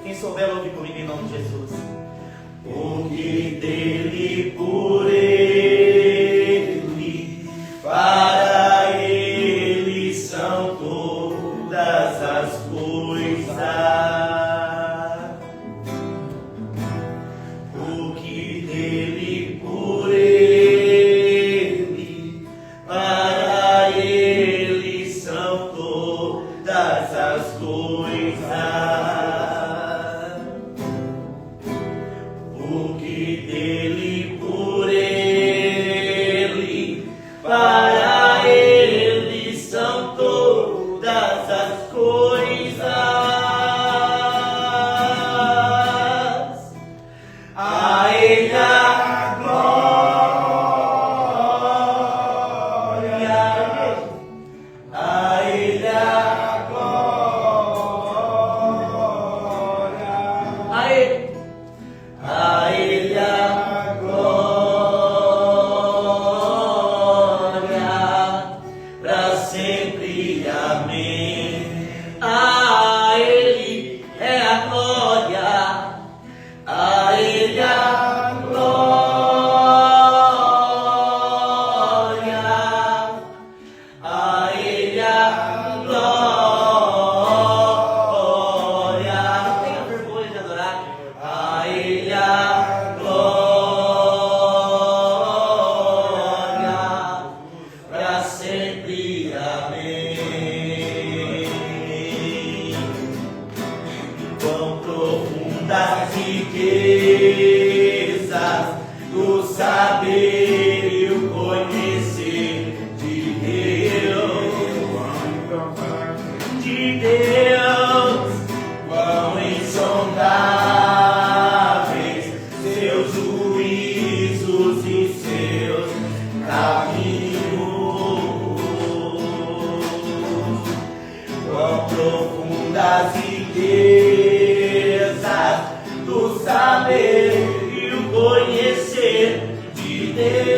Quem souber, ouve comigo em nome de Jesus. Porque dele, por ele, para ele são todas as coisas. Porque dele, por ele, para ele são todas as coisas. Porque dele, por ele, para ele são todas as coisas. A ele a glória, a ele a glória, a ele a glória, para sempre, amém. A ele é a glória, a ele a glória, a ele a glória. Não tenha vergonha de adorar. A ele a glória, para sempre, amém. Quão profundas riquezas do saber e o conhecer de Deus, quão insondáveis seus juízos e seus caminhos. Quão profundas riquezas do saber e o conhecer de Deus,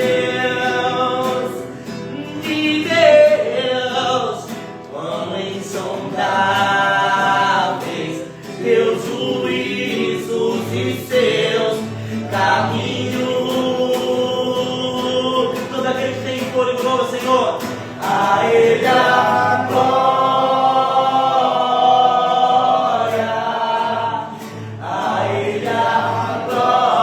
quão insondáveis seus juízos e seus caminhos. Todo aquele que tem fôlego, louva, Senhor. A ele a glória, a ele a glória,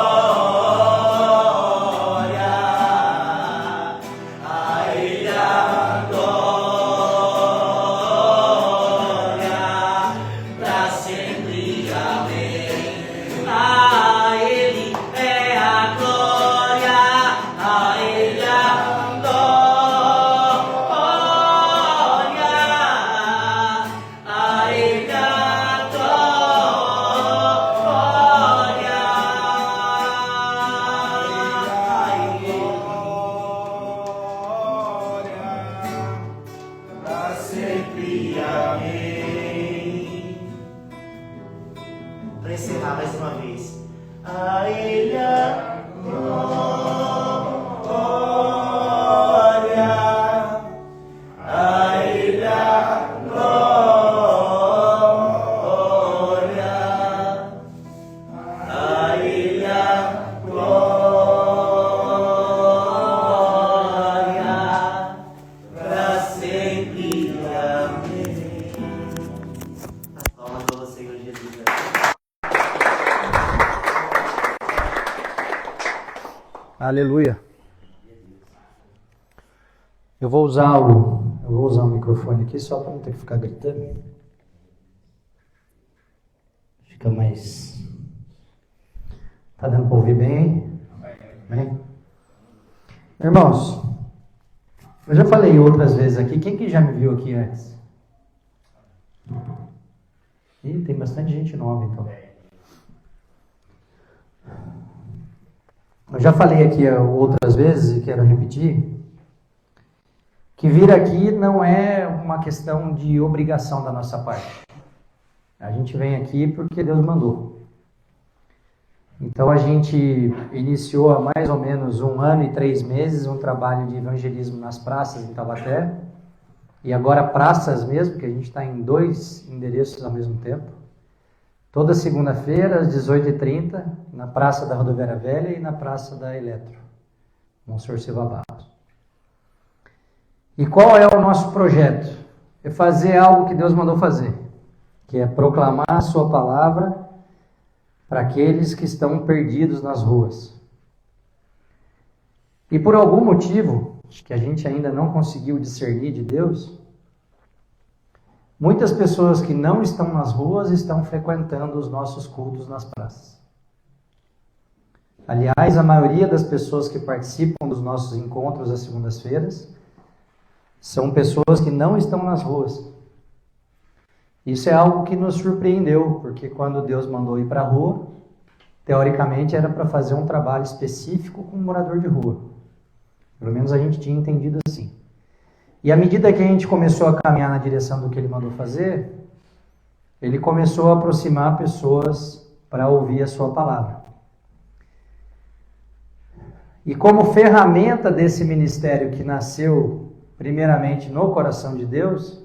a ele a glória, para sempre, amém. A ele é a glória, a ele a glória, a ele a glória, para sempre, amém. Para encerrar mais uma vez. A ele a glória, a ele a glória, a ele a glória, para sempre, amém. As palmas ao Senhor Jesus. Aleluia. Eu vou usar o microfone aqui só para não ter que ficar gritando. Fica mais... Tá dando para ouvir bem? Amém? Irmãos, eu já falei outras vezes aqui. Quem que já me viu aqui antes? Ih, tem bastante gente nova então. Eu já falei aqui outras vezes e quero repetir, que vir aqui não é uma questão de obrigação da nossa parte. A gente vem aqui porque Deus mandou. Então a gente iniciou há mais ou menos 1 ano e 3 meses um trabalho de evangelismo nas praças em Taubaté. e agora praças mesmo, que a gente está em 2 endereços ao mesmo tempo. Toda segunda-feira, às 18h30, na Praça da Rodoviária Velha e na Praça da Eletro, Monsenhor Silva Barros. E qual é o nosso projeto? É fazer algo que Deus mandou fazer, que é proclamar a sua palavra para aqueles que estão perdidos nas ruas. E por algum motivo, que a gente ainda não conseguiu discernir de Deus, muitas pessoas que não estão nas ruas estão frequentando os nossos cultos nas praças. Aliás, a maioria das pessoas que participam dos nossos encontros às segundas-feiras são pessoas que não estão nas ruas. Isso é algo que nos surpreendeu, porque quando Deus mandou ir para a rua, teoricamente era para fazer um trabalho específico com um morador de rua. Pelo menos a gente tinha entendido assim. E à medida que a gente começou a caminhar na direção do que ele mandou fazer, ele começou a aproximar pessoas para ouvir a sua palavra. E como ferramenta desse ministério que nasceu primeiramente no coração de Deus,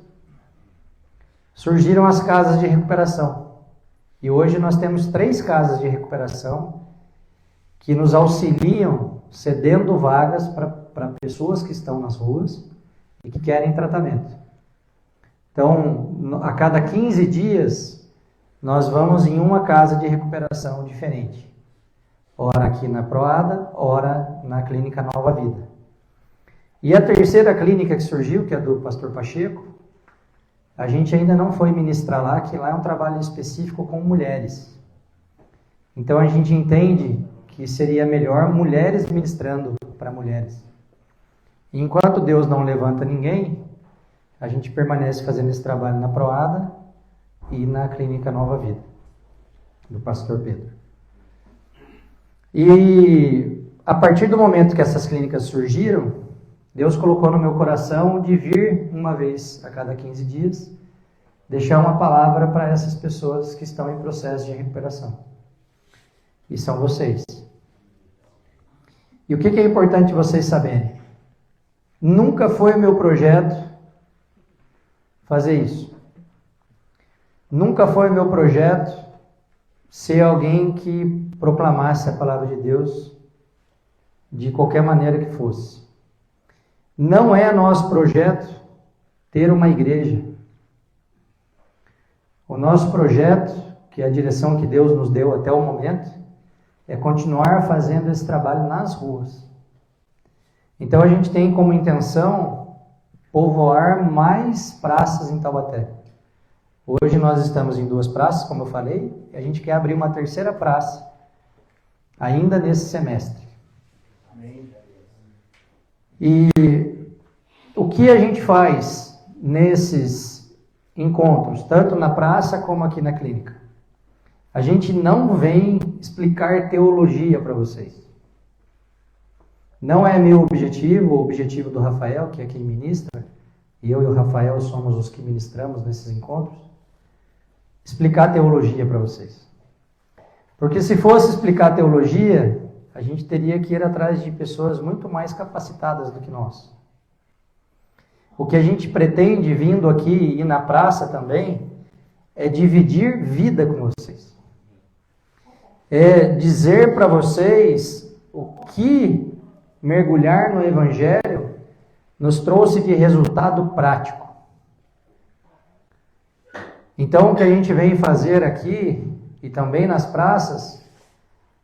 surgiram as casas de recuperação. E hoje nós temos 3 casas de recuperação que nos auxiliam cedendo vagas para pessoas que estão nas ruas e que querem tratamento. Então, a cada 15 dias, nós vamos em uma casa de recuperação diferente. Ora aqui na Proada, ora na Clínica Nova Vida. E a terceira clínica que surgiu, que é do pastor Pacheco, a gente ainda não foi ministrar lá, que lá é um trabalho específico com mulheres. Então a gente entende que seria melhor mulheres ministrando para mulheres. E enquanto Deus não levanta ninguém, a gente permanece fazendo esse trabalho na Proada e na Clínica Nova Vida, do pastor Pedro. E a partir do momento que essas clínicas surgiram, Deus colocou no meu coração de vir uma vez a cada 15 dias, deixar uma palavra para essas pessoas que estão em processo de recuperação. E são vocês. E o que é importante vocês saberem? Nunca foi o meu projeto fazer isso. Nunca foi o meu projeto ser alguém que proclamasse a palavra de Deus de qualquer maneira que fosse. Não é nosso projeto ter uma igreja. O nosso projeto, que é a direção que Deus nos deu até o momento, é continuar fazendo esse trabalho nas ruas. Então a gente tem como intenção povoar mais praças em Taubaté. Hoje nós estamos em 2 praças, como eu falei, e a gente quer abrir uma 3ª praça ainda nesse semestre. E o que a gente faz nesses encontros, tanto na praça como aqui na clínica? A gente não vem explicar teologia para vocês. Não é meu objetivo, o objetivo do Rafael, que é quem ministra, e eu e o Rafael somos os que ministramos nesses encontros, explicar teologia para vocês. Porque se fosse explicar teologia, a gente teria que ir atrás de pessoas muito mais capacitadas do que nós. O que a gente pretende, vindo aqui e na praça também, é dividir vida com vocês. É dizer para vocês o que mergulhar no Evangelho nos trouxe de resultado prático. Então, o que a gente vem fazer aqui, e também nas praças,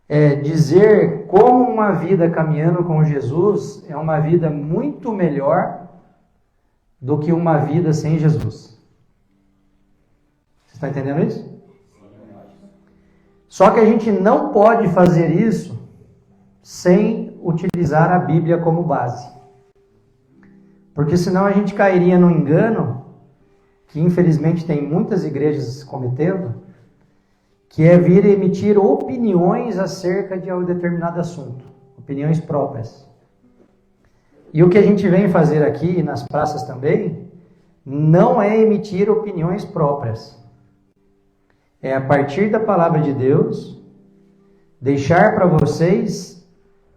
é dizer como uma vida caminhando com Jesus é uma vida muito melhor do que uma vida sem Jesus. Você está entendendo isso? Só que a gente não pode fazer isso sem utilizar a Bíblia como base. Porque senão a gente cairia no engano, que infelizmente tem muitas igrejas cometendo, que é vir emitir opiniões acerca de um determinado assunto, opiniões próprias. E o que a gente vem fazer aqui, nas praças também, não é emitir opiniões próprias. É a partir da palavra de Deus, deixar para vocês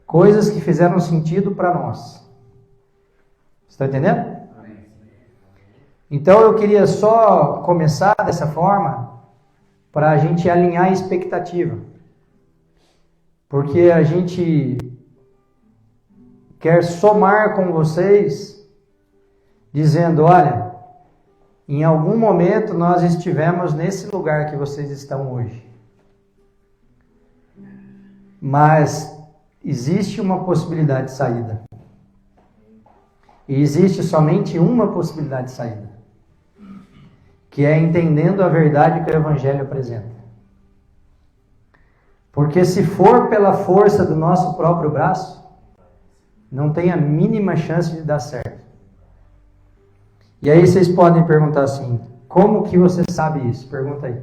coisas que fizeram sentido para nós. Está entendendo? Então eu queria só começar dessa forma para a gente alinhar a expectativa. Porque a gente quer somar com vocês, dizendo, olha, em algum momento nós estivemos nesse lugar que vocês estão hoje. Mas existe uma possibilidade de saída. E existe somente uma possibilidade de saída, que é entendendo a verdade que o Evangelho apresenta. Porque se for pela força do nosso próprio braço, não tem a mínima chance de dar certo. E aí vocês podem perguntar assim, como que você sabe isso? Pergunta aí.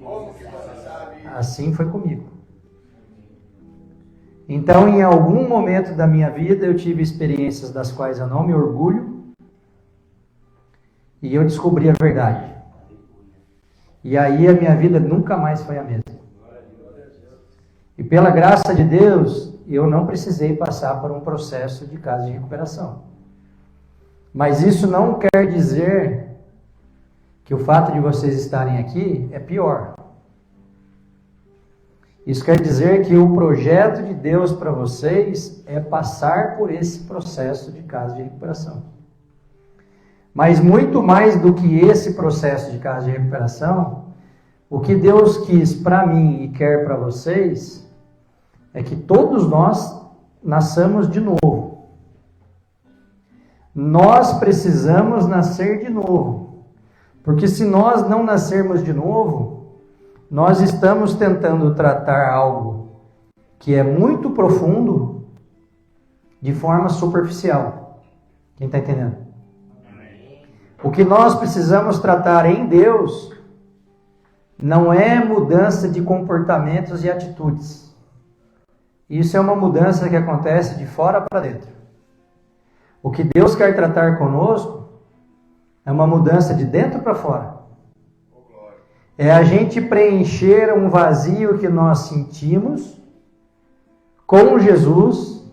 Como que você sabe isso? Assim foi comigo. Então, em algum momento da minha vida, eu tive experiências das quais eu não me orgulho, e eu descobri a verdade. E aí a minha vida nunca mais foi a mesma. E pela graça de Deus, eu não precisei passar por um processo de casa de recuperação. Mas isso não quer dizer que o fato de vocês estarem aqui é pior. Isso quer dizer que o projeto de Deus para vocês é passar por esse processo de casa de recuperação. Mas muito mais do que esse processo de casa de recuperação, o que Deus quis para mim e quer para vocês é que todos nós nasçamos de novo. Nós precisamos nascer de novo. Porque se nós não nascermos de novo, nós estamos tentando tratar algo que é muito profundo de forma superficial. Quem está entendendo? O que nós precisamos tratar em Deus não é mudança de comportamentos e atitudes. Isso é uma mudança que acontece de fora para dentro. O que Deus quer tratar conosco é uma mudança de dentro para fora. É a gente preencher um vazio que nós sentimos com Jesus,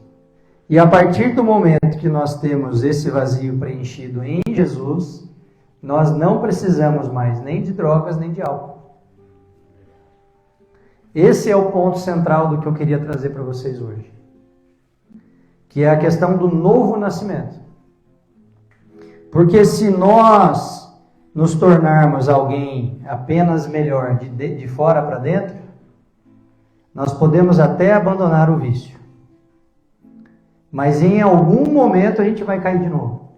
e a partir do momento que nós temos esse vazio preenchido em Jesus, nós não precisamos mais nem de drogas nem de álcool. Esse é o ponto central do que eu queria trazer para vocês hoje, que é a questão do novo nascimento. Porque se nós nos tornarmos alguém apenas melhor de fora para dentro, nós podemos até abandonar o vício. Mas em algum momento a gente vai cair de novo.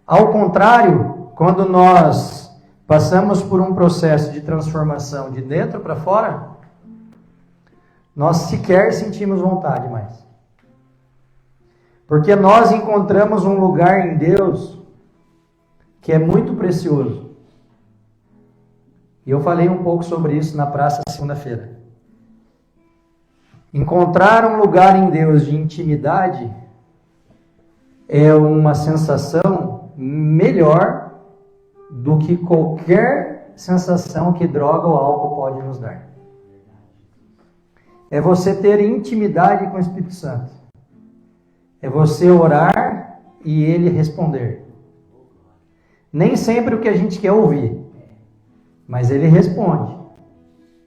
Ao contrário, quando nós passamos por um processo de transformação de dentro para fora, nós sequer sentimos vontade mais. Porque nós encontramos um lugar em Deus que é muito precioso. E eu falei um pouco sobre isso na praça segunda-feira. Encontrar um lugar em Deus de intimidade é uma sensação melhor do que qualquer sensação que droga ou álcool pode nos dar. É você ter intimidade com o Espírito Santo. É você orar e Ele responder. Nem sempre o que a gente quer ouvir, mas Ele responde.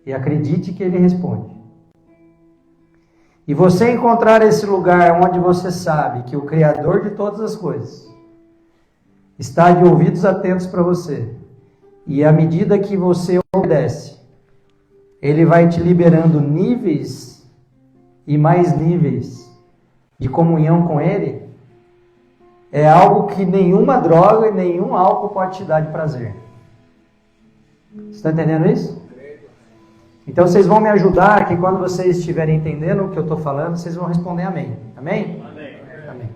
E acredite que Ele responde. E você encontrar esse lugar onde você sabe que o Criador de todas as coisas está de ouvidos atentos para você, e à medida que você obedece, Ele vai te liberando níveis e mais níveis de comunhão com Ele, é algo que nenhuma droga e nenhum álcool pode te dar de prazer. Você está entendendo isso? Então vocês vão me ajudar, que quando vocês estiverem entendendo o que eu estou falando, vocês vão responder amém. Amém? Amém. Amém.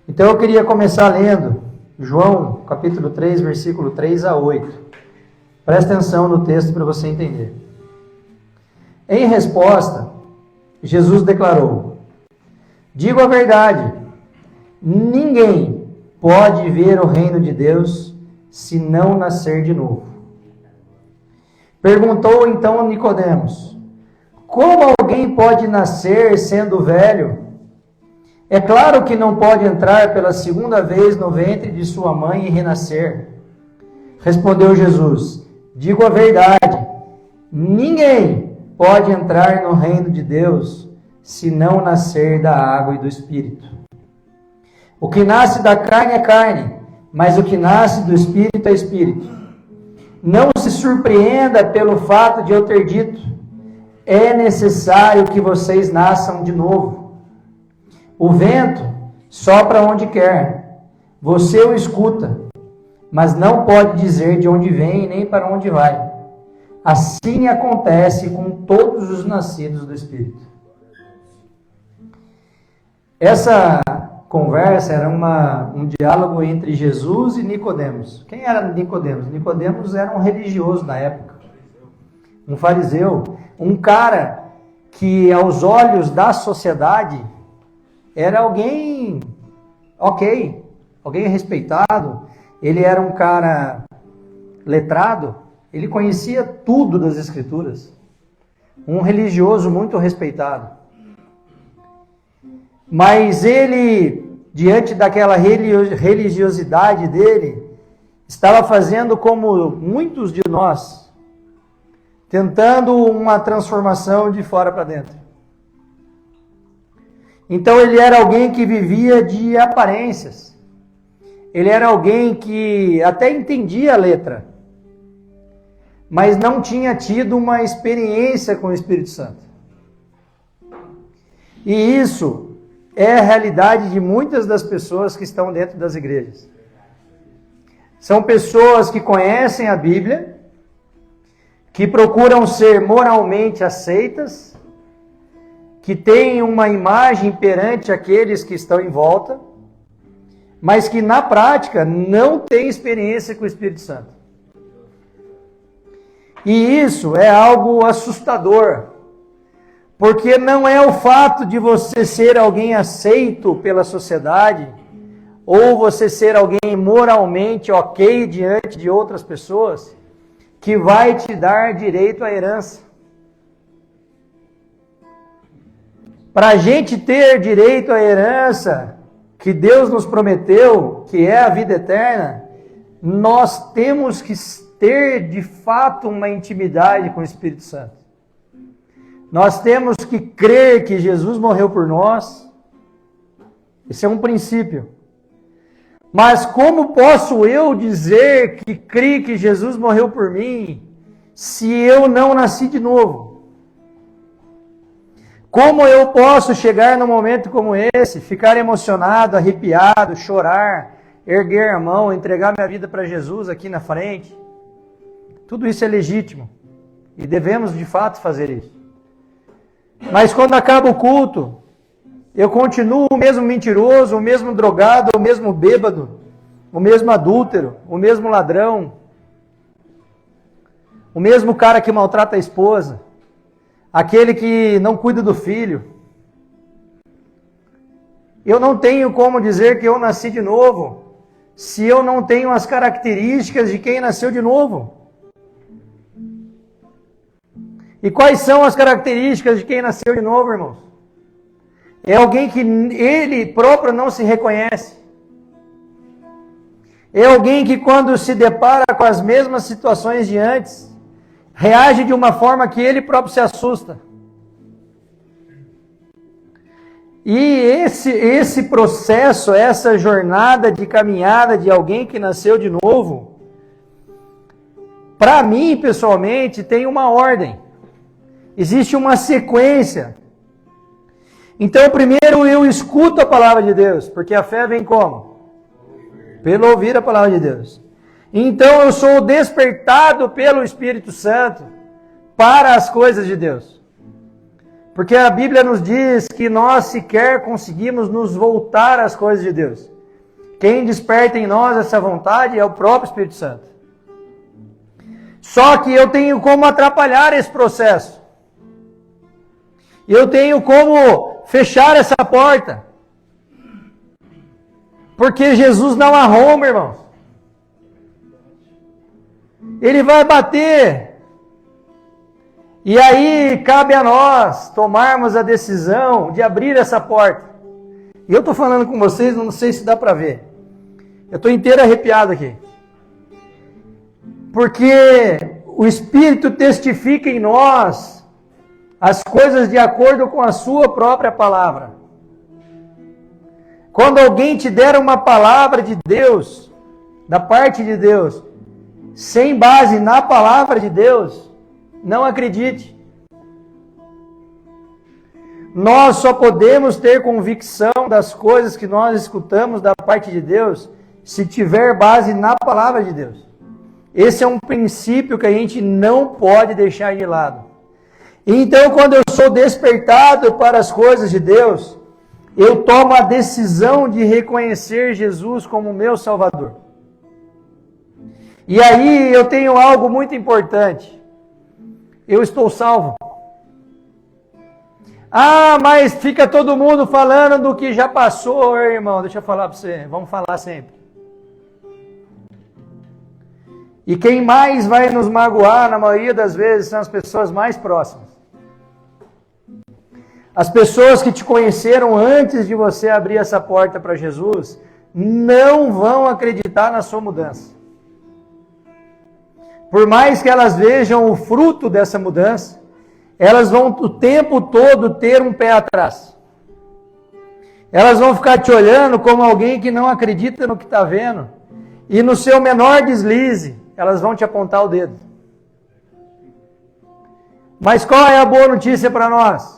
Então eu queria começar lendo João, capítulo 3, versículo 3 a 8. Presta atenção no texto para você entender. Em resposta, Jesus declarou: digo a verdade, ninguém pode ver o reino de Deus se não nascer de novo. Perguntou então Nicodemos: como alguém pode nascer sendo velho? É claro que não pode entrar pela segunda vez no ventre de sua mãe e renascer. Respondeu Jesus: digo a verdade, ninguém pode entrar no reino de Deus se não nascer da água e do Espírito. O que nasce da carne é carne, mas o que nasce do Espírito é Espírito. Não se surpreenda pelo fato de eu ter dito: é necessário que vocês nasçam de novo. O vento sopra onde quer, você o escuta, mas não pode dizer de onde vem nem para onde vai. Assim acontece com todos os nascidos do Espírito. Essa conversa era um diálogo entre Jesus e Nicodemos. Quem era Nicodemos? Nicodemos era um religioso na época, um fariseu, um cara que aos olhos da sociedade era alguém ok, alguém respeitado. Ele era um cara letrado, ele conhecia tudo das Escrituras, um religioso muito respeitado. Mas ele, diante daquela religiosidade dele, estava fazendo como muitos de nós, tentando uma transformação de fora para dentro. Então ele era alguém que vivia de aparências. Ele era alguém que até entendia a letra, mas não tinha tido uma experiência com o Espírito Santo. E isso é a realidade de muitas das pessoas que estão dentro das igrejas. São pessoas que conhecem a Bíblia, que procuram ser moralmente aceitas, que têm uma imagem perante aqueles que estão em volta, mas que na prática não têm experiência com o Espírito Santo. E isso é algo assustador, porque não é o fato de você ser alguém aceito pela sociedade, ou você ser alguém moralmente ok diante de outras pessoas, que vai te dar direito à herança. Para a gente ter direito à herança que Deus nos prometeu, que é a vida eterna, nós temos que ter de fato uma intimidade com o Espírito Santo. Nós temos que crer que Jesus morreu por nós. Esse é um princípio. Mas como posso eu dizer que creio que Jesus morreu por mim, se eu não nasci de novo? Como eu posso chegar num momento como esse, ficar emocionado, arrepiado, chorar, erguer a mão, entregar minha vida para Jesus aqui na frente? Tudo isso é legítimo e devemos de fato fazer isso. Mas quando acaba o culto, eu continuo o mesmo mentiroso, o mesmo drogado, o mesmo bêbado, o mesmo adúltero, o mesmo ladrão, o mesmo cara que maltrata a esposa, aquele que não cuida do filho. Eu não tenho como dizer que eu nasci de novo, se eu não tenho as características de quem nasceu de novo. E quais são as características de quem nasceu de novo, irmãos? É alguém que ele próprio não se reconhece. É alguém que quando se depara com as mesmas situações de antes, reage de uma forma que ele próprio se assusta. E esse processo, essa jornada de caminhada de alguém que nasceu de novo, para mim, pessoalmente, tem uma ordem. Existe uma sequência. Então, primeiro eu escuto a palavra de Deus, porque a fé vem como? Pelo ouvir a palavra de Deus. Então eu sou despertado pelo Espírito Santo para as coisas de Deus. Porque a Bíblia nos diz que nós sequer conseguimos nos voltar às coisas de Deus. Quem desperta em nós essa vontade é o próprio Espírito Santo. Só que eu tenho como atrapalhar esse processo. Eu tenho como fechar essa porta. Porque Jesus não arromba, irmãos. Ele vai bater. E aí cabe a nós tomarmos a decisão de abrir essa porta. E eu estou falando com vocês, não sei se dá para ver. Eu estou inteiro arrepiado aqui. Porque o Espírito testifica em nós as coisas de acordo com a sua própria palavra. Quando alguém te der uma palavra de Deus, da parte de Deus, sem base na palavra de Deus, não acredite. Nós só podemos ter convicção das coisas que nós escutamos da parte de Deus se tiver base na palavra de Deus. Esse é um princípio que a gente não pode deixar de lado. Então, quando eu sou despertado para as coisas de Deus, eu tomo a decisão de reconhecer Jesus como meu Salvador. E aí eu tenho algo muito importante. Eu estou salvo. Ah, mas fica todo mundo falando do que já passou, irmão. Deixa eu falar para você. Vamos falar sempre. E quem mais vai nos magoar, na maioria das vezes, são as pessoas mais próximas. As pessoas que te conheceram antes de você abrir essa porta para Jesus, não vão acreditar na sua mudança. Por mais que elas vejam o fruto dessa mudança, elas vão o tempo todo ter um pé atrás. Elas vão ficar te olhando como alguém que não acredita no que está vendo. E no seu menor deslize, elas vão te apontar o dedo. Mas qual é a boa notícia para nós?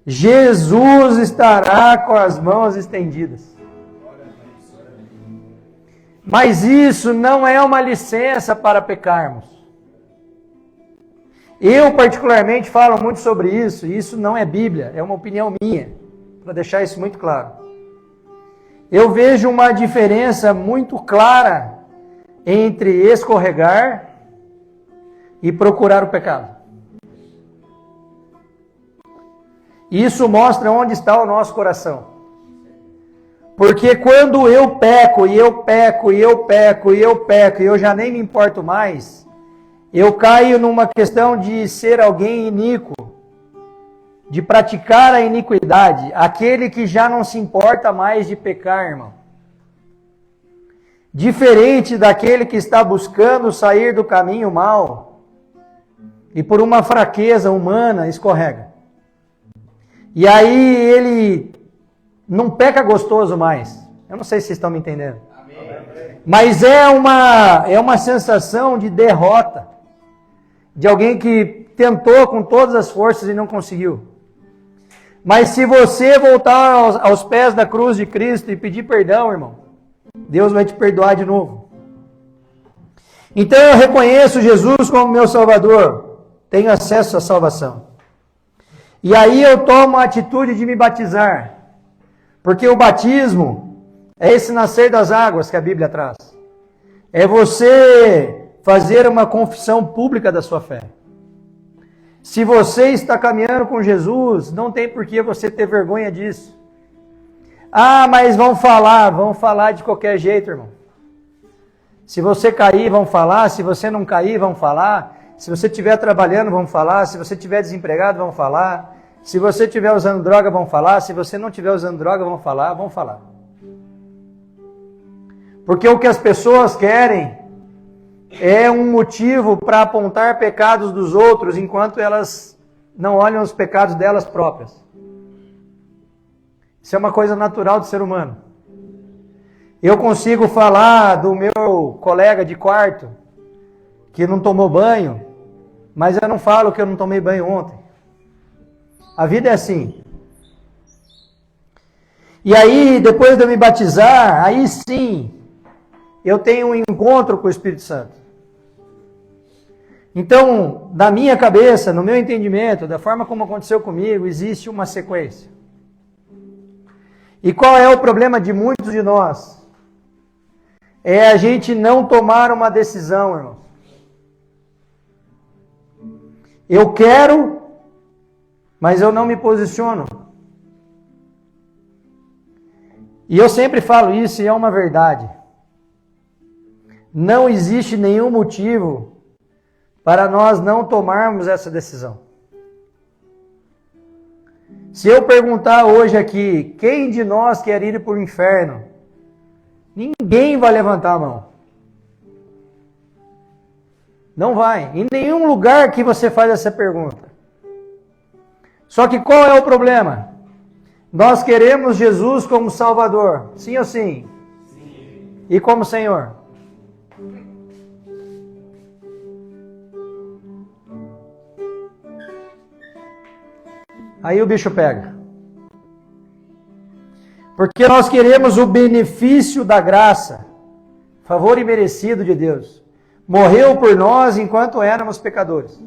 Jesus estará com as mãos estendidas. Mas isso não é uma licença para pecarmos. Eu particularmente falo muito sobre isso, e isso não é Bíblia, é uma opinião minha, para deixar isso muito claro. Eu vejo uma diferença muito clara entre escorregar e procurar o pecado. Isso mostra onde está o nosso coração. Porque quando eu peco, e eu peco, e eu peco, e eu peco, e eu já nem me importo mais, eu caio numa questão de ser alguém iníquo, de praticar a iniquidade, aquele que já não se importa mais de pecar, irmão. Diferente daquele que está buscando sair do caminho mau, e por uma fraqueza humana escorrega. E aí ele não peca gostoso mais. Eu não sei se vocês estão me entendendo. Amém. Mas é uma sensação de derrota. De alguém que tentou com todas as forças e não conseguiu. Mas se você voltar aos pés da cruz de Cristo e pedir perdão, irmão, Deus vai te perdoar de novo. Então eu reconheço Jesus como meu Salvador. Tenho acesso à salvação. E aí eu tomo a atitude de me batizar. Porque o batismo é esse nascer das águas que a Bíblia traz. É você fazer uma confissão pública da sua fé. Se você está caminhando com Jesus, não tem por que você ter vergonha disso. Ah, mas vão falar de qualquer jeito, irmão. Se você cair, vão falar. Se você não cair, vão falar. Se você estiver trabalhando, vão falar. Se você estiver desempregado, vão falar. Se você estiver usando droga, vão falar. Se você não estiver usando droga, vão falar. Vão falar. Porque o que as pessoas querem é um motivo para apontar pecados dos outros, enquanto elas não olham os pecados delas próprias. Isso é uma coisa natural do ser humano. Eu consigo falar do meu colega de quarto que não tomou banho, mas eu não falo que eu não tomei banho ontem. A vida é assim. E aí, depois de eu me batizar, aí sim, eu tenho um encontro com o Espírito Santo. Então, na minha cabeça, no meu entendimento, da forma como aconteceu comigo, existe uma sequência. E qual é o problema de muitos de nós? É a gente não tomar uma decisão, irmãos. Eu quero, mas eu não me posiciono. E eu sempre falo isso e é uma verdade. Não existe nenhum motivo para nós não tomarmos essa decisão. Se eu perguntar hoje aqui, quem de nós quer ir para o inferno? Ninguém vai levantar a mão. Não vai. Em nenhum lugar que você faz essa pergunta. Só que qual é o problema? Nós queremos Jesus como Salvador. Sim ou sim? Sim. E como Senhor? Aí o bicho pega. Porque nós queremos o benefício da graça, favor imerecido de Deus. Morreu por nós enquanto éramos pecadores.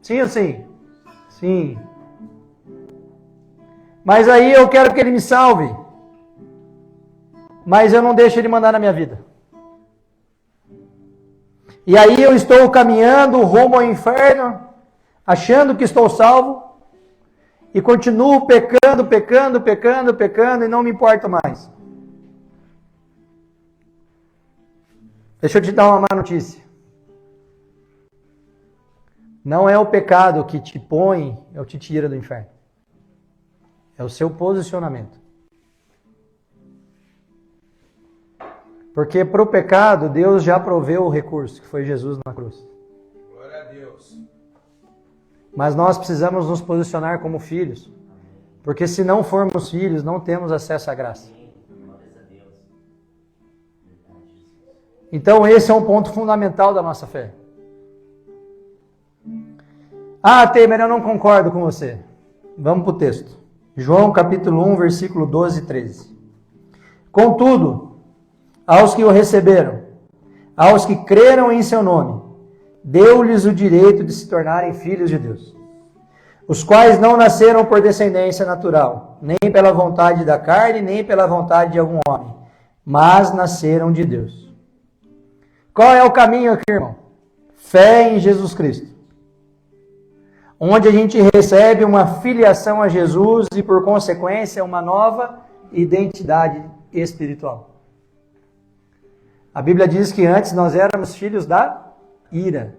Sim ou sim? Sim. Mas aí eu quero que Ele me salve. Mas eu não deixo Ele mandar na minha vida. E aí eu estou caminhando rumo ao inferno, achando que estou salvo, e continuo pecando, e não me importo mais. Deixa eu te dar uma má notícia. Não é o pecado que te põe ou te tira do inferno. É o seu posicionamento. Porque para o pecado, Deus já proveu o recurso, que foi Jesus na cruz. Glória a Deus. Mas nós precisamos nos posicionar como filhos. Porque se não formos filhos, não temos acesso à graça. Então esse é um ponto fundamental da nossa fé. Ah, Temer, eu não concordo com você. Vamos para o texto. João capítulo 1, versículo 12 e 13. Contudo, aos que o receberam, aos que creram em seu nome, deu-lhes o direito de se tornarem filhos de Deus, os quais não nasceram por descendência natural, nem pela vontade da carne, nem pela vontade de algum homem, mas nasceram de Deus. Qual é o caminho aqui, irmão? Fé em Jesus Cristo. Onde a gente recebe uma filiação a Jesus e, por consequência, uma nova identidade espiritual. A Bíblia diz que antes nós éramos filhos da ira.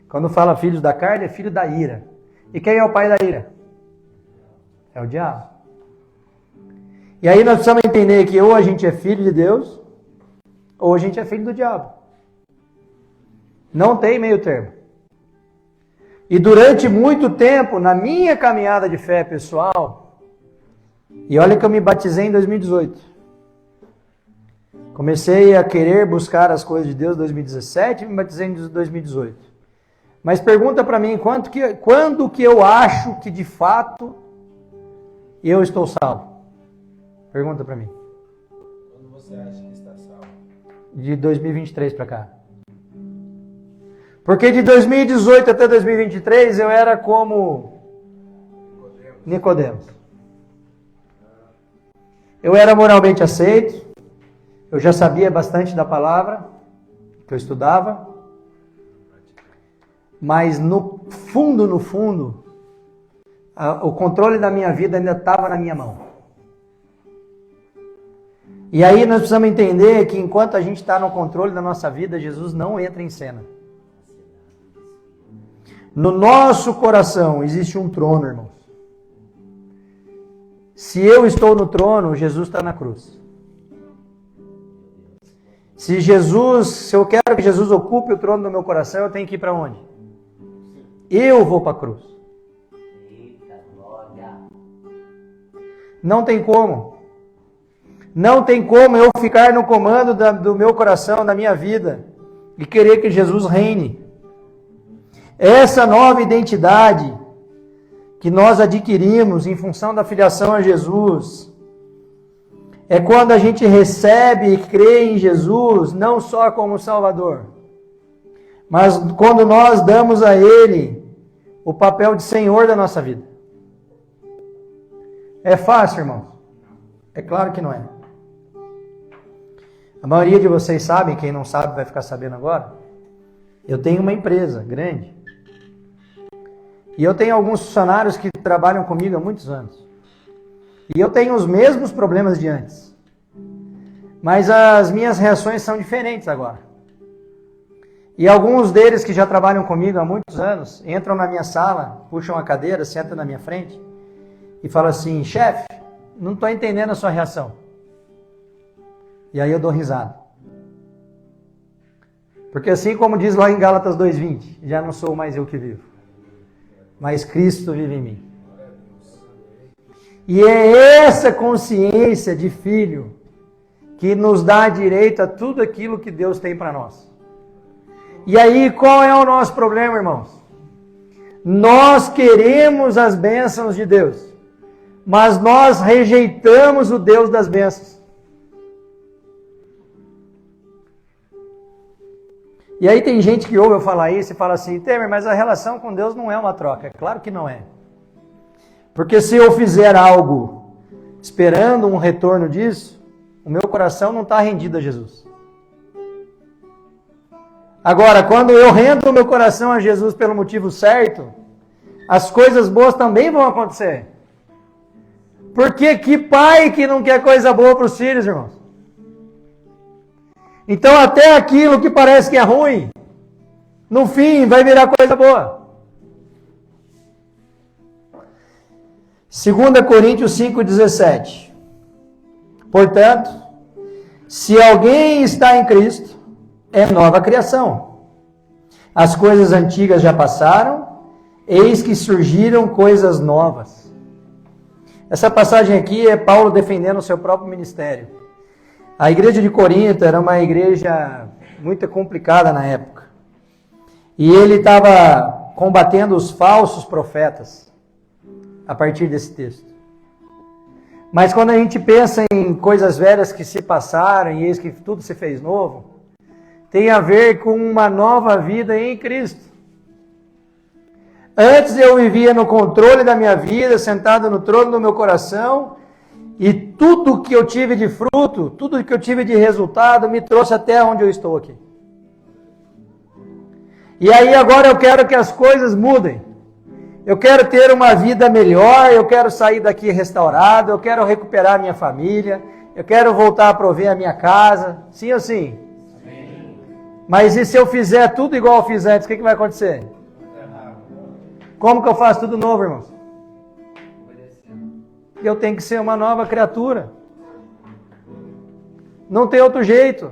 Quando fala filhos da carne, é filho da ira. E quem é o pai da ira? É o diabo. E aí nós precisamos entender que ou a gente é filho de Deus, ou a gente é filho do diabo. Não tem meio termo. E durante muito tempo, na minha caminhada de fé pessoal, e olha que eu me batizei em 2018. Comecei a querer buscar as coisas de Deus em 2017 e me batizei em 2018. Mas pergunta para mim, quando que eu acho que de fato eu estou salvo? Pergunta para mim. Quando você acha que está salvo? De 2023 para cá. Porque de 2018 até 2023 eu era como Nicodemos. Eu era moralmente aceito, eu já sabia bastante da palavra, que eu estudava, mas no fundo, o controle da minha vida ainda estava na minha mão. E aí nós precisamos entender que enquanto a gente está no controle da nossa vida, Jesus não entra em cena. No nosso coração existe um trono, irmãos. Se eu estou no trono, Jesus está na cruz. Se eu quero que Jesus ocupe o trono do meu coração, eu tenho que ir para onde? Eu vou para a cruz. Não tem como. Não tem como eu ficar no comando do meu coração, da minha vida, e querer que Jesus reine. Essa nova identidade que nós adquirimos em função da filiação a Jesus é quando a gente recebe e crê em Jesus não só como Salvador, mas quando nós damos a Ele o papel de Senhor da nossa vida. É fácil, irmãos? É claro que não é. A maioria de vocês sabem, quem não sabe vai ficar sabendo agora. Eu tenho uma empresa grande. E eu tenho alguns funcionários que trabalham comigo há muitos anos. E eu tenho os mesmos problemas de antes. Mas as minhas reações são diferentes agora. E alguns deles que já trabalham comigo há muitos anos, entram na minha sala, puxam a cadeira, sentam na minha frente e falam assim: chefe, não estou entendendo a sua reação. E aí eu dou risada. Porque assim como diz lá em Gálatas 2:20, já não sou mais eu que vivo, mas Cristo vive em mim. E é essa consciência de filho que nos dá direito a tudo aquilo que Deus tem para nós. E aí, qual é o nosso problema, irmãos? Nós queremos as bênçãos de Deus, mas nós rejeitamos o Deus das bênçãos. E aí tem gente que ouve eu falar isso e fala assim: Temer, mas a relação com Deus não é uma troca. É claro que não é. Porque se eu fizer algo esperando um retorno disso, o meu coração não está rendido a Jesus. Agora, quando eu rendo o meu coração a Jesus pelo motivo certo, as coisas boas também vão acontecer. Porque que pai que não quer coisa boa para os filhos, irmãos? Então até aquilo que parece que é ruim, no fim vai virar coisa boa. 2 Coríntios 5,17. Portanto, se alguém está em Cristo, é nova criação. As coisas antigas já passaram, eis que surgiram coisas novas. Essa passagem aqui é Paulo defendendo o seu próprio ministério. A igreja de Corinto era uma igreja muito complicada na época. E ele estava combatendo os falsos profetas a partir desse texto. Mas quando a gente pensa em coisas velhas que se passaram e eis que tudo se fez novo, tem a ver com uma nova vida em Cristo. Antes eu vivia no controle da minha vida, sentado no trono do meu coração, e tudo que eu tive de fruto, tudo que eu tive de resultado, me trouxe até onde eu estou aqui. E aí agora eu quero que as coisas mudem. Eu quero ter uma vida melhor, eu quero sair daqui restaurado, eu quero recuperar a minha família, eu quero voltar a prover a minha casa. Sim ou sim? Sim. Mas e se eu fizer tudo igual eu fiz antes, o que vai acontecer? Como que eu faço tudo novo, irmãos? Eu tenho que ser uma nova criatura. Não tem outro jeito.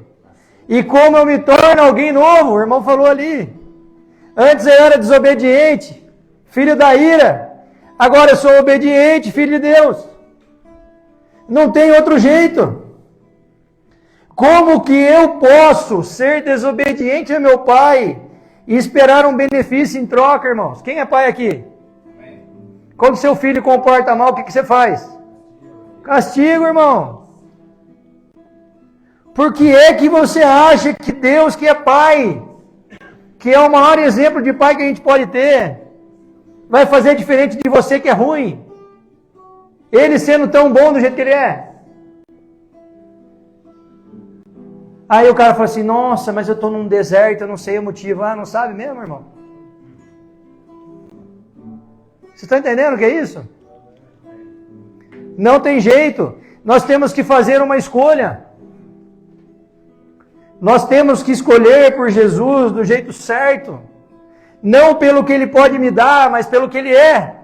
E como eu me torno alguém novo? O irmão falou ali. Antes eu era desobediente, filho da ira. Agora eu sou obediente, filho de Deus. Não tem outro jeito. Como que eu posso ser desobediente a meu pai e esperar um benefício em troca, irmãos? Quem é pai aqui? Quando seu filho comporta mal, o que você faz? Castigo, irmão. Por que é que você acha que Deus, que é pai, que é o maior exemplo de pai que a gente pode ter, vai fazer diferente de você que é ruim? Ele sendo tão bom do jeito que ele é. Aí o cara fala assim: nossa, mas eu estou num deserto, eu não sei o motivo. Ah, não sabe mesmo, irmão? Vocês estão entendendo o que é isso? Não tem jeito. Nós temos que fazer uma escolha. Nós temos que escolher por Jesus do jeito certo. Não pelo que Ele pode me dar, mas pelo que Ele é.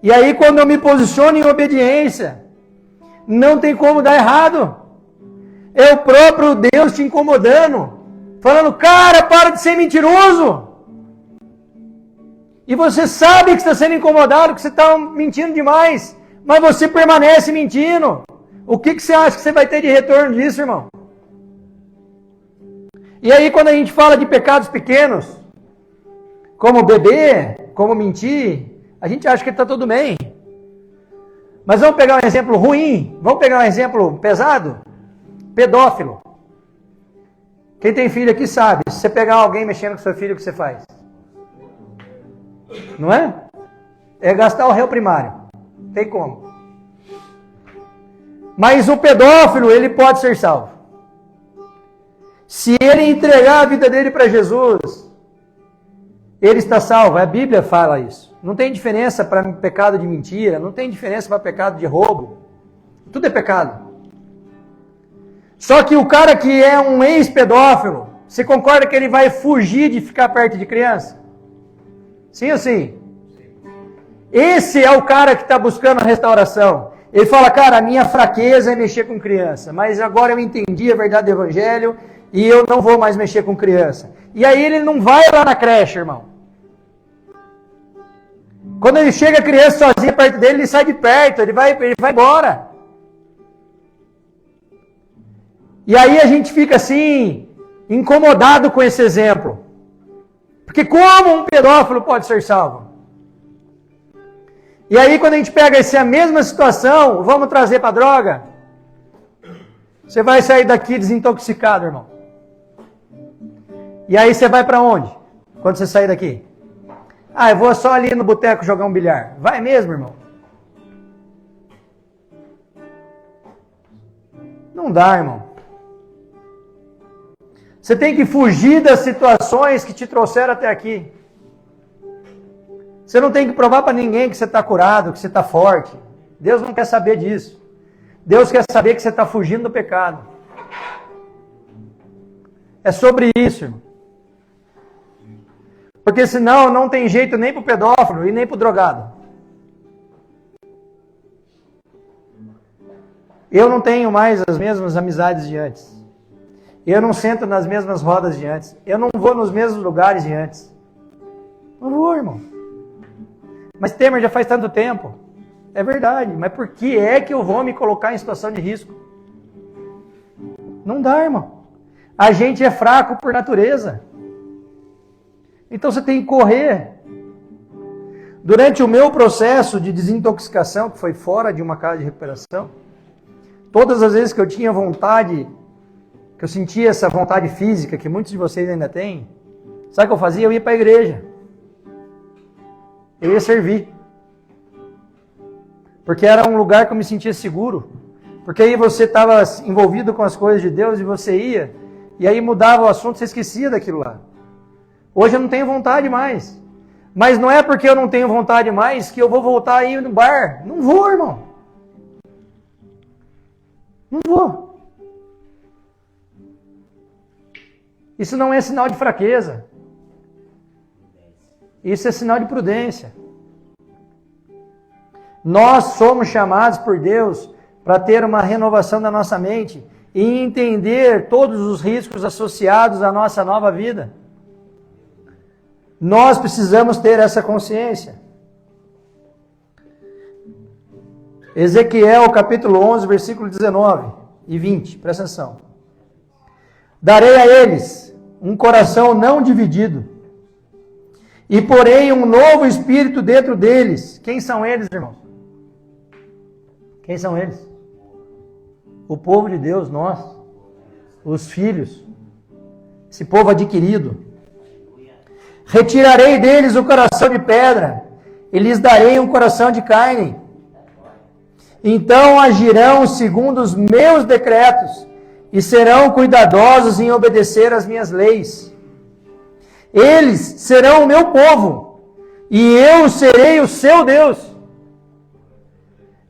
E aí quando eu me posiciono em obediência, não tem como dar errado. É o próprio Deus te incomodando, falando: cara, para de ser mentiroso. E você sabe que está sendo incomodado, que você está mentindo demais, mas você permanece mentindo. O que você acha que você vai ter de retorno disso, irmão? E aí quando a gente fala de pecados pequenos, como beber, como mentir, a gente acha que está tudo bem. Mas vamos pegar um exemplo ruim, vamos pegar um exemplo pesado? Pedófilo. Quem tem filho aqui sabe, se você pegar alguém mexendo com seu filho, o que você faz? Não é? É gastar o réu primário. Não tem como. Mas o pedófilo, ele pode ser salvo. Se ele entregar a vida dele para Jesus, ele está salvo. A Bíblia fala isso. Não tem diferença para pecado de mentira, não tem diferença para pecado de roubo. Tudo é pecado. Só que o cara que é um ex-pedófilo, Você concorda que ele vai fugir de ficar perto de criança? Sim ou sim? Esse é o cara que está buscando a restauração. Ele fala, cara, a minha fraqueza é mexer com criança, mas agora eu entendi a verdade do evangelho e eu não vou mais mexer com criança. E aí ele não vai lá na creche, irmão. Quando ele chega a criança sozinha perto dele, ele sai de perto, ele vai embora. E aí a gente fica assim, incomodado com esse exemplo. Porque como um pedófilo pode ser salvo? E aí quando a gente pega a mesma situação, vamos trazer para droga, você vai sair daqui desintoxicado, irmão. E aí você vai para onde? Quando você sair daqui? Ah, eu vou só ali no boteco jogar um bilhar. Vai mesmo, irmão? Não dá, irmão. Você tem que fugir das situações que te trouxeram até aqui. Você não tem que provar para ninguém que você está curado, que você está forte. Deus não quer saber disso. Deus quer saber que você está fugindo do pecado. É sobre isso, irmão. Porque senão não tem jeito nem para o pedófilo e nem para o drogado. Eu não tenho mais as mesmas amizades de antes. Eu não sento nas mesmas rodas de antes. Eu não vou nos mesmos lugares de antes. Não vou, irmão. Mas Temer já faz tanto tempo. É verdade, mas por que é que eu vou me colocar em situação de risco? Não dá, irmão. A gente é fraco por natureza. Então você tem que correr. Durante o meu processo de desintoxicação, que foi fora de uma casa de recuperação, todas as vezes que eu tinha vontade, que eu sentia essa vontade física, que muitos de vocês ainda têm, sabe o que eu fazia? Eu ia para a igreja. Eu ia servir. Porque era um lugar que eu me sentia seguro. Porque aí você estava envolvido com as coisas de Deus e você ia, e aí mudava o assunto, você esquecia daquilo lá. Hoje eu não tenho vontade mais. Mas não é porque eu não tenho vontade mais que eu vou voltar a ir no bar. Não vou, irmão. Não vou. Isso não é sinal de fraqueza. Isso é sinal de prudência. Nós somos chamados por Deus para ter uma renovação da nossa mente e entender todos os riscos associados à nossa nova vida. Nós precisamos ter essa consciência. Ezequiel capítulo 11, versículo 19 e 20, presta atenção. Darei a eles um coração não dividido, e porei um novo espírito dentro deles. Quem são eles, irmãos? Quem são eles? O povo de Deus, nós, os filhos, esse povo adquirido. Retirarei deles o coração de pedra, e lhes darei um coração de carne. Então agirão segundo os meus decretos, e serão cuidadosos em obedecer às minhas leis. Eles serão o meu povo, e eu serei o seu Deus.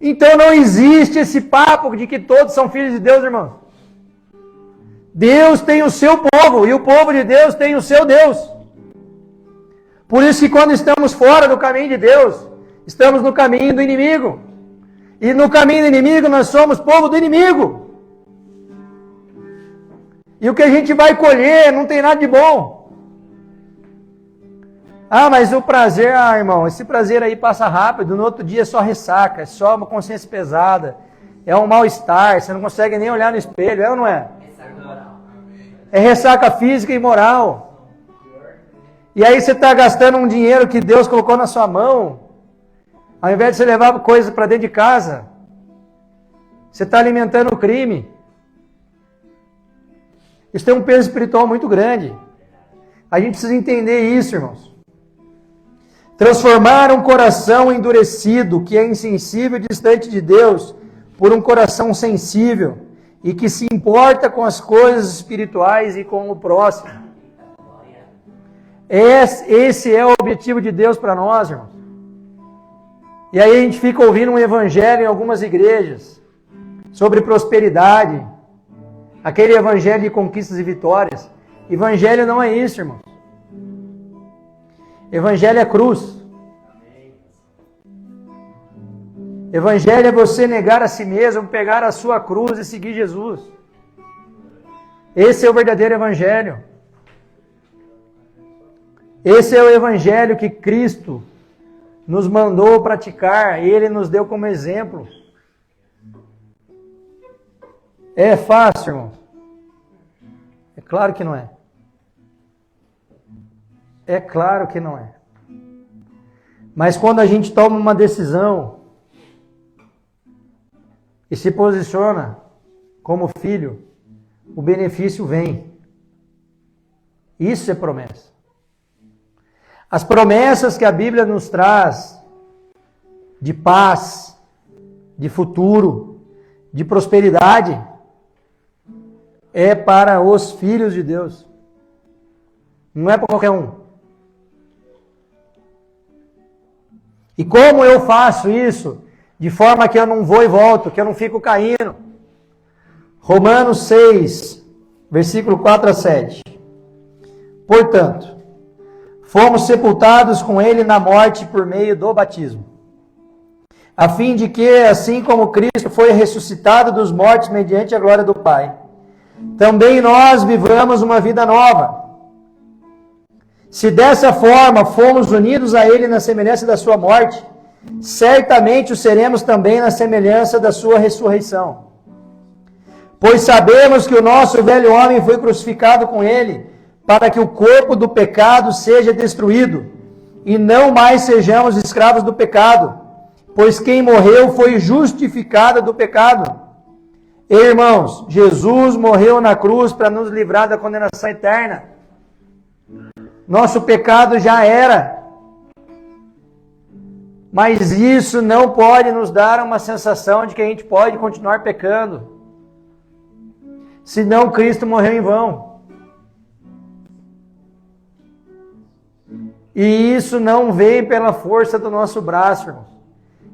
Então não existe esse papo de que todos são filhos de Deus, irmãos. Deus tem o seu povo, e o povo de Deus tem o seu Deus. Por isso que quando estamos fora do caminho de Deus, estamos no caminho do inimigo. E no caminho do inimigo nós somos povo do inimigo. E o que a gente vai colher não tem nada de bom. Ah, mas o prazer, irmão, esse prazer aí passa rápido, no outro dia é só ressaca, é só uma consciência pesada, é um mal-estar, você não consegue nem olhar no espelho, é ou não é? É ressaca física e moral. E aí você está gastando um dinheiro que Deus colocou na sua mão, ao invés de você levar coisas para dentro de casa, você está alimentando o crime. Isso tem um peso espiritual muito grande. A gente precisa entender isso, irmãos. Transformar um coração endurecido, que é insensível e distante de Deus, por um coração sensível e que se importa com as coisas espirituais e com o próximo. Esse é o objetivo de Deus para nós, irmãos. E aí a gente fica ouvindo um evangelho em algumas igrejas sobre prosperidade, aquele evangelho de conquistas e vitórias. Evangelho não é isso, irmãos. Evangelho é cruz. Evangelho é você negar a si mesmo, pegar a sua cruz e seguir Jesus. Esse é o verdadeiro Evangelho. Esse é o Evangelho que Cristo nos mandou praticar e Ele nos deu como exemplo. É fácil, irmão? É claro que não é. É claro que não é. Mas quando a gente toma uma decisão e se posiciona como filho, o benefício vem. Isso é promessa. As promessas que a Bíblia nos traz de paz, de futuro, de prosperidade, é para os filhos de Deus. Não é para qualquer um. E como eu faço isso? De forma que eu não vou e volto, que eu não fico caindo. Romanos 6, versículo 4 a 7. Portanto, fomos sepultados com Ele na morte por meio do batismo, a fim de que, assim como Cristo foi ressuscitado dos mortos mediante a glória do Pai, também nós vivamos uma vida nova. Se dessa forma fomos unidos a Ele na semelhança da sua morte, certamente o seremos também na semelhança da sua ressurreição. Pois sabemos que o nosso velho homem foi crucificado com Ele, para que o corpo do pecado seja destruído, e não mais sejamos escravos do pecado, pois quem morreu foi justificado do pecado. Irmãos, Jesus morreu na cruz para nos livrar da condenação eterna. Nosso pecado já era. Mas isso não pode nos dar uma sensação de que a gente pode continuar pecando. Senão Cristo morreu em vão. E isso não vem pela força do nosso braço, irmãos.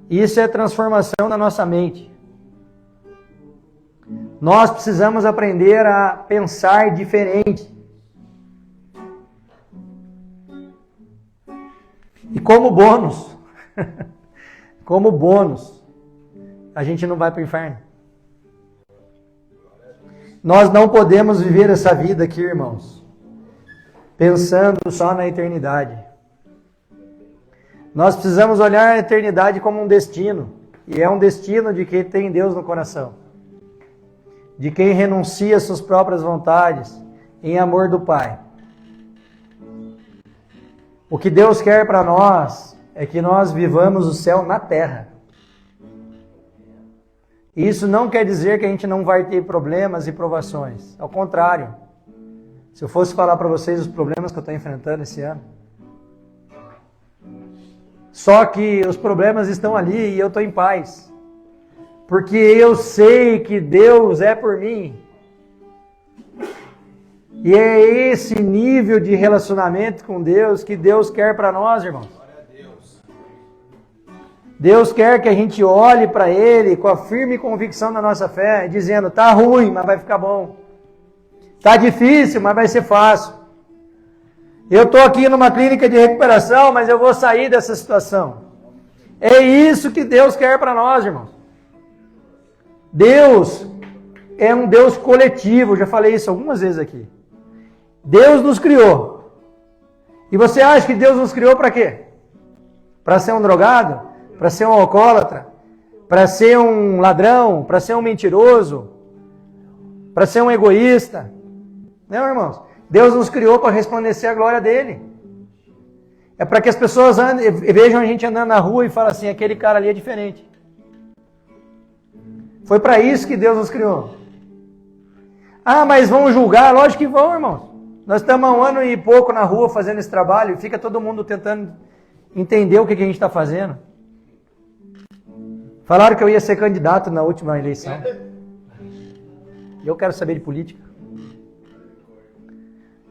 Isso é transformação da nossa mente. Nós precisamos aprender a pensar diferente. E como bônus, a gente não vai para o inferno. Nós não podemos viver essa vida aqui, irmãos, pensando só na eternidade. Nós precisamos olhar a eternidade como um destino. E é um destino de quem tem Deus no coração. De quem renuncia às suas próprias vontades em amor do Pai. O que Deus quer para nós é que nós vivamos o céu na terra. Isso não quer dizer que a gente não vai ter problemas e provações. Ao contrário. Se eu fosse falar para vocês os problemas que eu estou enfrentando esse ano. Só que os problemas estão ali e eu estou em paz. Porque eu sei que Deus é por mim. E é esse nível de relacionamento com Deus que Deus quer para nós, irmãos. Deus quer que a gente olhe para Ele com a firme convicção da nossa fé, dizendo, tá ruim, mas vai ficar bom. Tá difícil, mas vai ser fácil. Eu estou aqui numa clínica de recuperação, mas eu vou sair dessa situação. É isso que Deus quer para nós, irmãos. Deus é um Deus coletivo, eu já falei isso algumas vezes aqui. Deus nos criou. E você acha que Deus nos criou para quê? Para ser um drogado? Para ser um alcoólatra? Para ser um ladrão? Para ser um mentiroso? Para ser um egoísta? Não, irmãos. Deus nos criou para resplandecer a glória dele. É para que as pessoas vejam a gente andando na rua e falem assim, aquele cara ali é diferente. Foi para isso que Deus nos criou. Ah, mas vão julgar? Lógico que vão, irmãos. Nós estamos há 1 ano e pouco na rua fazendo esse trabalho e fica todo mundo tentando entender o que a gente está fazendo. Falaram que eu ia ser candidato na última eleição. E eu quero saber de política.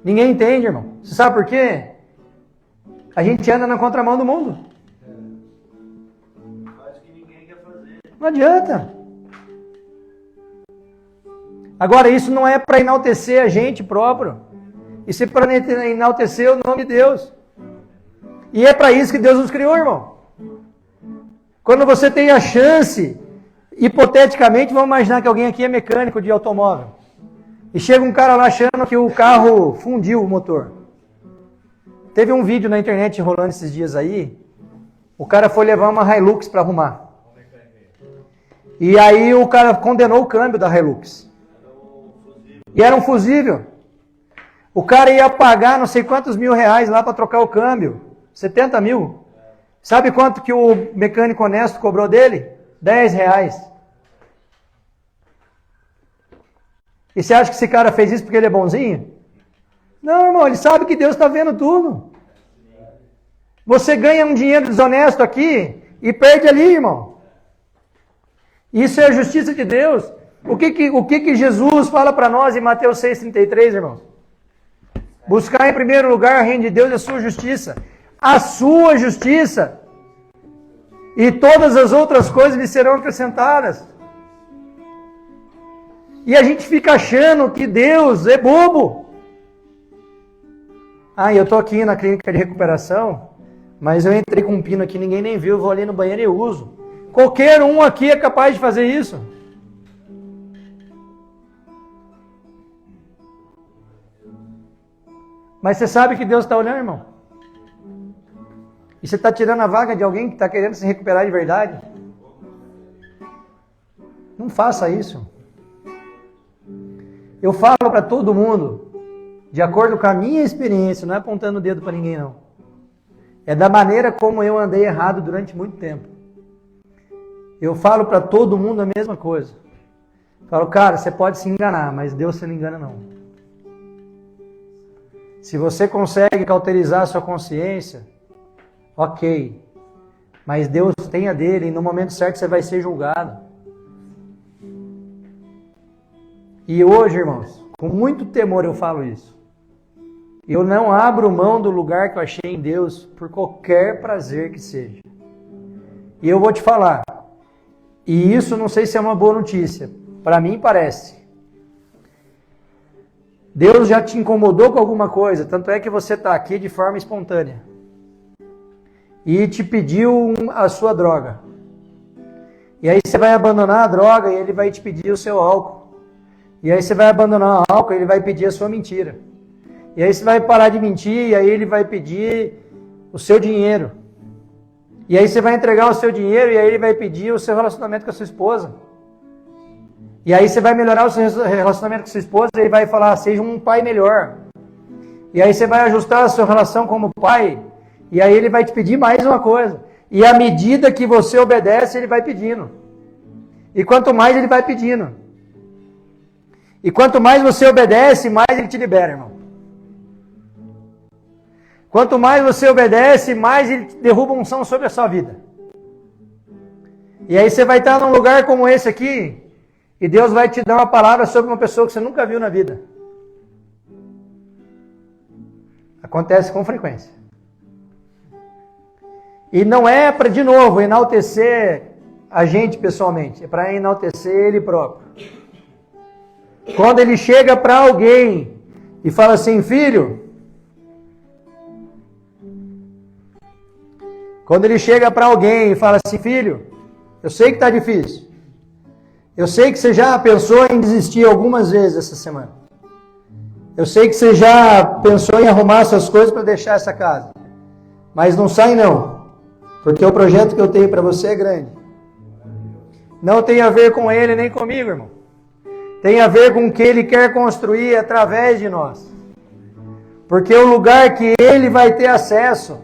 Ninguém entende, irmão. Você sabe por quê? A gente anda na contramão do mundo. Faz o que ninguém quer fazer. Não adianta. Agora, isso não é para enaltecer a gente próprio. Isso é para enaltecer o nome de Deus. E é para isso que Deus nos criou, irmão. Quando você tem a chance, hipoteticamente, vamos imaginar que alguém aqui é mecânico de automóvel. E chega um cara lá achando que o carro fundiu o motor. Teve um vídeo na internet rolando esses dias aí. O cara foi levar uma Hilux para arrumar. E aí o cara condenou o câmbio da Hilux. E era um fusível. O cara ia pagar não sei quantos R$1.000 lá para trocar o câmbio. 70 mil. Sabe quanto que o mecânico honesto cobrou dele? R$10. E você acha que esse cara fez isso porque ele é bonzinho? Não, irmão, ele sabe que Deus está vendo tudo. Você ganha um dinheiro desonesto aqui e perde ali, irmão. Isso é a justiça de Deus. O que Jesus fala para nós em Mateus 6,33, irmãos? Buscar em primeiro lugar o reino de Deus e a sua justiça. A sua justiça. E todas as outras coisas lhe serão acrescentadas. E a gente fica achando que Deus é bobo. Eu estou aqui na clínica de recuperação, mas eu entrei com um pino aqui, ninguém nem viu, eu vou ali no banheiro e uso. Qualquer um aqui é capaz de fazer isso. Mas você sabe que Deus está olhando, irmão? E você está tirando a vaga de alguém que está querendo se recuperar de verdade? Não faça isso. Eu falo para todo mundo, de acordo com a minha experiência, não é apontando o dedo para ninguém não. É da maneira como eu andei errado durante muito tempo. Eu falo para todo mundo a mesma coisa. Falo, cara, você pode se enganar, mas Deus você não engana não. Se você consegue cauterizar a sua consciência, ok. Mas Deus tem a dele e no momento certo você vai ser julgado. E hoje, irmãos, com muito temor eu falo isso. Eu não abro mão do lugar que eu achei em Deus por qualquer prazer que seja. E eu vou te falar, e isso não sei se é uma boa notícia, para mim parece. Deus já te incomodou com alguma coisa, tanto é que você está aqui de forma espontânea. E te pediu a sua droga. E aí você vai abandonar a droga e ele vai te pedir o seu álcool. E aí você vai abandonar o álcool e ele vai pedir a sua mentira. E aí você vai parar de mentir e aí ele vai pedir o seu dinheiro. E aí você vai entregar o seu dinheiro e aí ele vai pedir o seu relacionamento com a sua esposa. E aí você vai melhorar o seu relacionamento com a sua esposa e ele vai falar, seja um pai melhor. E aí você vai ajustar a sua relação como pai. E aí ele vai te pedir mais uma coisa. E à medida que você obedece, ele vai pedindo. E quanto mais ele vai pedindo. E quanto mais você obedece, mais ele te libera, irmão. Quanto mais você obedece, mais ele derruba unção sobre a sua vida. E aí você vai estar num lugar como esse aqui, e Deus vai te dar uma palavra sobre uma pessoa que você nunca viu na vida. Acontece com frequência. E não é para, de novo, enaltecer a gente pessoalmente, é para enaltecer ele próprio. Quando ele chega para alguém e fala assim, filho, quando ele chega para alguém e fala assim, filho, eu sei que está difícil, eu sei que você já pensou em desistir algumas vezes essa semana, eu sei que você já pensou em arrumar suas coisas para deixar essa casa, mas não sai não, porque o projeto que eu tenho para você é grande, não tem a ver com ele nem comigo, irmão. Tem a ver com o que ele quer construir através de nós. Porque o lugar que ele vai ter acesso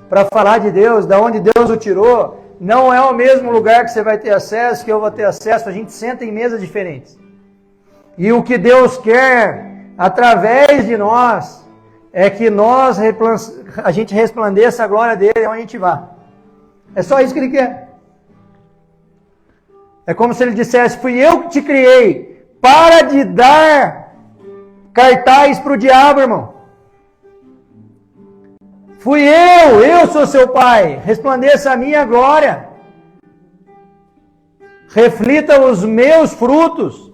para falar de Deus, da onde Deus o tirou, não é o mesmo lugar que você vai ter acesso, que eu vou ter acesso. A gente senta em mesas diferentes. E o que Deus quer através de nós é que a gente resplandeça a glória dele onde a gente vá. É só isso que ele quer. É como se ele dissesse, fui eu que te criei. Para de dar cartaz para o diabo, irmão. Fui eu sou seu pai. Resplandeça a minha glória. Reflita os meus frutos.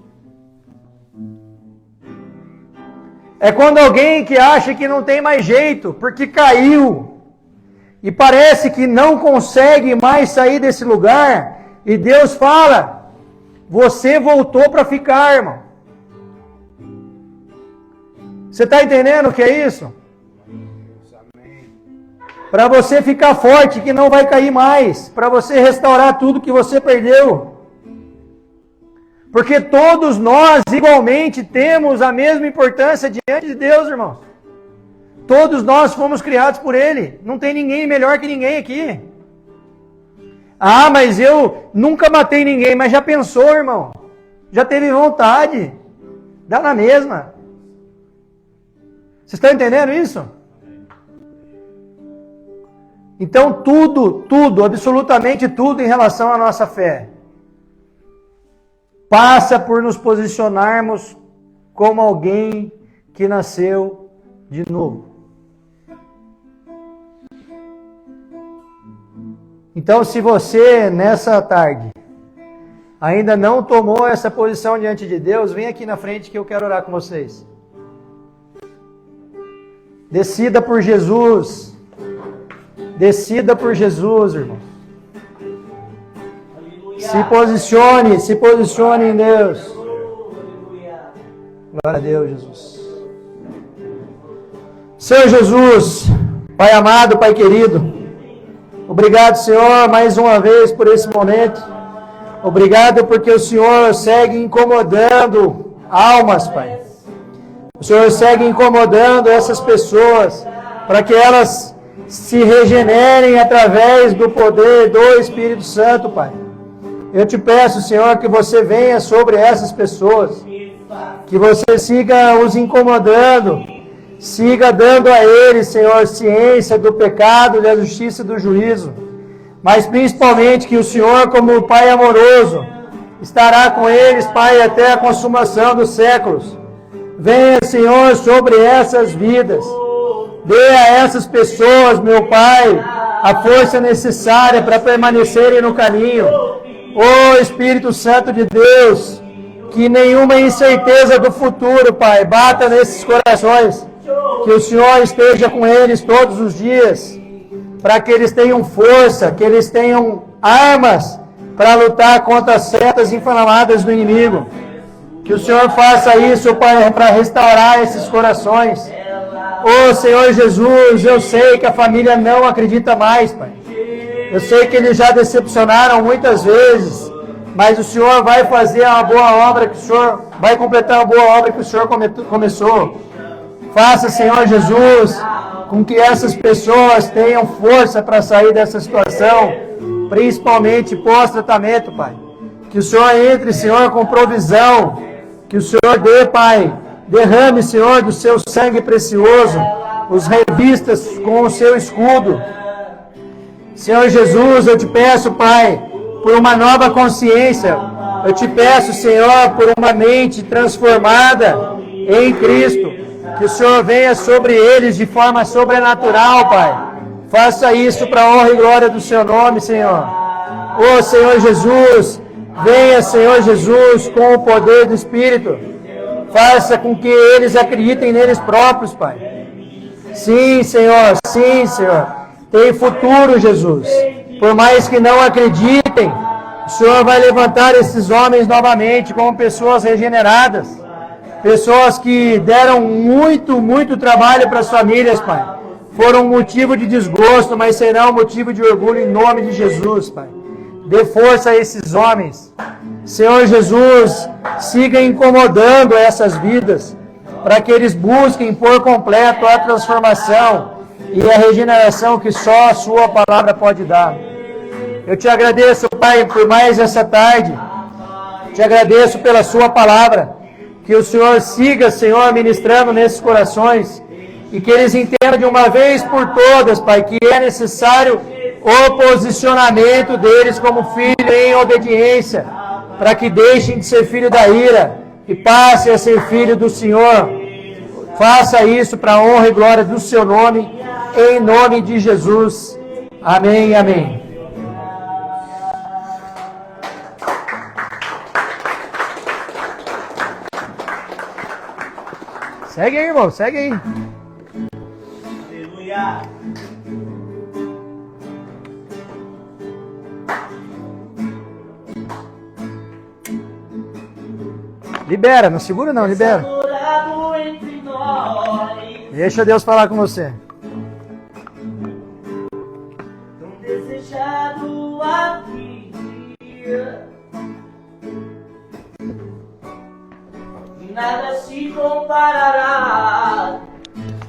É quando alguém que acha que não tem mais jeito, porque caiu, e parece que não consegue mais sair desse lugar, e Deus fala, você voltou para ficar, irmão. Você está entendendo o que é isso? Para você ficar forte, que não vai cair mais, para você restaurar tudo que você perdeu. Porque todos nós, igualmente, temos a mesma importância diante de Deus, irmãos. Todos nós fomos criados por Ele. Não tem ninguém melhor que ninguém aqui. Ah, mas eu nunca matei ninguém. Mas já pensou, irmão? Já teve vontade? Dá na mesma. Vocês estão entendendo isso? Então tudo, absolutamente tudo em relação à nossa fé passa por nos posicionarmos como alguém que nasceu de novo. Então, se você, nessa tarde, ainda não tomou essa posição diante de Deus, vem aqui na frente que eu quero orar com vocês. Decida por Jesus. Decida por Jesus, irmão. Se posicione em Deus. Glória a Deus, Jesus. Senhor Jesus, Pai amado, Pai querido, obrigado, Senhor, mais uma vez por esse momento. Obrigado porque o Senhor segue incomodando almas, Pai. O Senhor segue incomodando essas pessoas para que elas se regenerem através do poder do Espírito Santo, Pai. Eu te peço, Senhor, que você venha sobre essas pessoas, que você siga os incomodando, siga dando a eles, Senhor, ciência do pecado, da justiça e do juízo, mas principalmente que o Senhor, como Pai amoroso, estará com eles, Pai, até a consumação dos séculos. Venha, Senhor, sobre essas vidas, dê a essas pessoas, meu Pai, a força necessária para permanecerem no caminho. Ó Espírito Santo de Deus, que nenhuma incerteza do futuro, Pai, bata nesses corações, que o Senhor esteja com eles todos os dias, para que eles tenham força, que eles tenham armas para lutar contra as setas inflamadas do inimigo. Que o Senhor faça isso, Pai, para restaurar esses corações. Ô Senhor Jesus, eu sei que a família não acredita mais, Pai. Eu sei que eles já decepcionaram muitas vezes, mas o Senhor vai fazer a boa obra que o Senhor, vai completar a boa obra que o Senhor começou. Faça, Senhor Jesus, com que essas pessoas tenham força para sair dessa situação, principalmente pós-tratamento, Pai. Que o Senhor entre, Senhor, com provisão, que o Senhor dê, Pai, derrame, Senhor, do seu sangue precioso, os revistas com o seu escudo. Senhor Jesus, eu te peço, Pai, por uma nova consciência. Eu te peço, Senhor, por uma mente transformada em Cristo. Que o Senhor venha sobre eles de forma sobrenatural, Pai. Faça isso para a honra e glória do seu nome, Senhor. Ô Senhor Jesus, venha, Senhor Jesus, com o poder do Espírito. Faça com que eles acreditem neles próprios, Pai. Sim, Senhor, sim, Senhor. Tem futuro, Jesus. Por mais que não acreditem, o Senhor vai levantar esses homens novamente como pessoas regeneradas. Pessoas que deram muito trabalho para as famílias, Pai. Foram motivo de desgosto, mas serão motivo de orgulho em nome de Jesus, Pai. Dê força a esses homens. Senhor Jesus, siga incomodando essas vidas, para que eles busquem por completo a transformação e a regeneração que só a sua palavra pode dar. Eu te agradeço, Pai, por mais essa tarde. Te agradeço pela sua palavra. Que o Senhor siga, Senhor, ministrando nesses corações. E que eles entendam de uma vez por todas, Pai, que é necessário o posicionamento deles como filho em obediência, para que deixem de ser filho da ira e passem a ser filho do Senhor. Faça isso para a honra e glória do seu nome, em nome de Jesus. Amém, amém. Segue aí, irmão, segue aí. Aleluia. Libera, não segura não, libera. Adorado entre nós, Deixa Deus falar com você. tão desejado aqui. Nada se comparará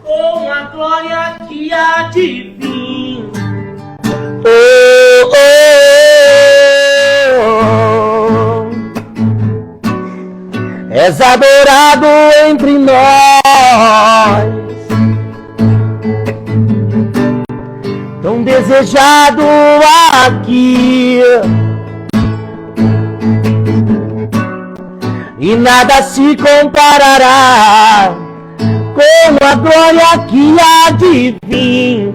com a glória que há de vir. Oh, oh, oh. És adorado entre nós, tão desejado aqui, e nada se comparará com a glória que há de vir.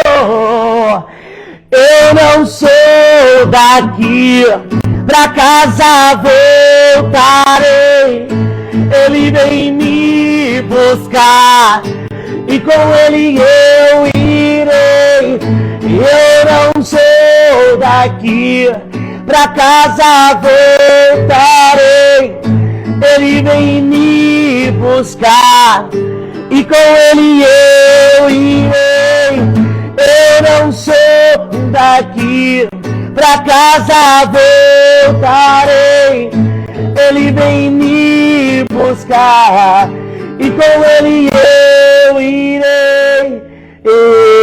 Oh, eu não sou daqui, pra casa voltarei. Ele vem me buscar e com ele eu irei. Eu não sou daqui, pra casa voltarei. Ele vem me buscar e com ele eu irei. Eu não sou daqui, pra casa voltarei. Ele vem me buscar e com ele eu irei.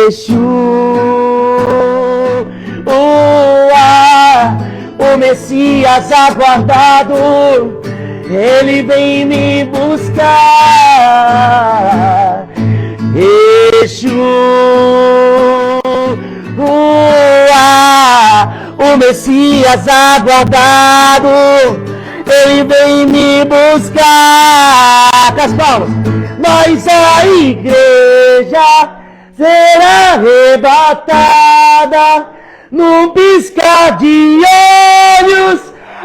Exu, o Messias aguardado, ele vem me buscar. Exu, o Messias aguardado, ele vem me buscar. Com as palmas. Mas a igreja será arrebatada num piscar de olhos.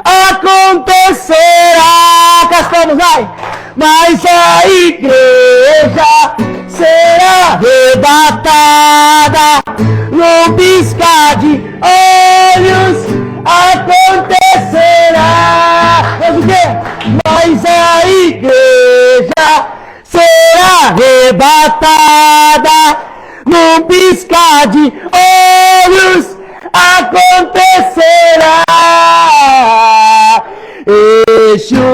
Acontecerá. Com as palmas, vai. Mas a igreja será arrebatada num piscar de olhos. Acontecerá. Mas o quê? Mas a igreja será arrebatada num piscar de olhos. Acontecerá. Exu.